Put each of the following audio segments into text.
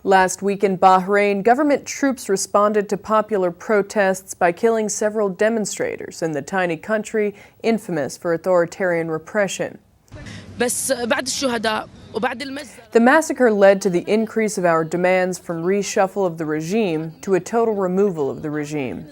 Last week in Bahrain, government troops responded to popular protests by killing several demonstrators in the tiny country infamous for authoritarian repression. The massacre led to the increase of our demands from reshuffle of the regime to a total removal of the regime.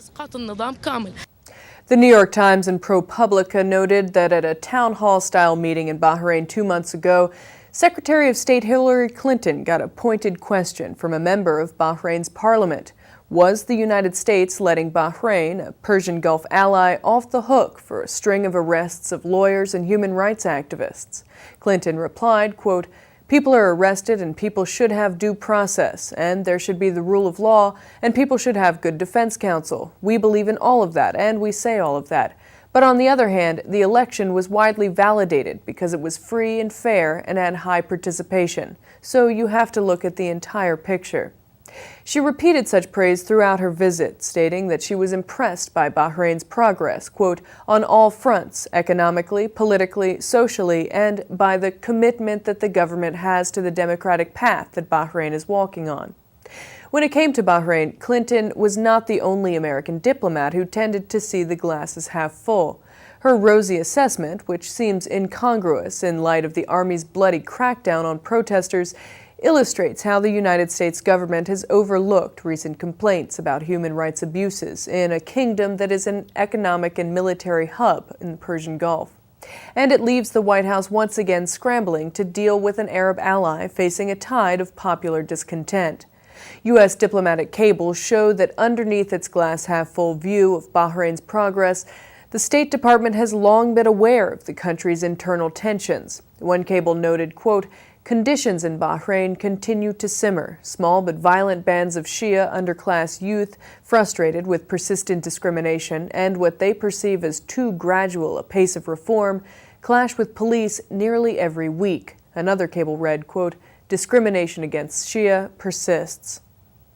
The New York Times and ProPublica noted that at a town hall-style meeting in Bahrain 2 months ago, Secretary of State Hillary Clinton got a pointed question from a member of Bahrain's parliament. Was the United States letting Bahrain, a Persian Gulf ally, off the hook for a string of arrests of lawyers and human rights activists? Clinton replied, quote, "People are arrested and people should have due process, and there should be the rule of law, and people should have good defense counsel. We believe in all of that, and we say all of that. But on the other hand, the election was widely validated because it was free and fair and had high participation. So you have to look at the entire picture." She repeated such praise throughout her visit, stating that she was impressed by Bahrain's progress, quote, "on all fronts, economically, politically, socially, and by the commitment that the government has to the democratic path that Bahrain is walking on." When it came to Bahrain, Clinton was not the only American diplomat who tended to see the glass as half full. Her rosy assessment, which seems incongruous in light of the Army's bloody crackdown on protesters, illustrates how the United States government has overlooked recent complaints about human rights abuses in a kingdom that is an economic and military hub in the Persian Gulf. And it leaves the White House once again scrambling to deal with an Arab ally facing a tide of popular discontent. U.S. diplomatic cables show that underneath its glass-half-full view of Bahrain's progress, the State Department has long been aware of the country's internal tensions. One cable noted, quote, "Conditions in Bahrain continue to simmer. Small but violent bands of Shia underclass youth, frustrated with persistent discrimination and what they perceive as too gradual a pace of reform, clash with police nearly every week." Another cable read, quote, "Discrimination against Shia persists."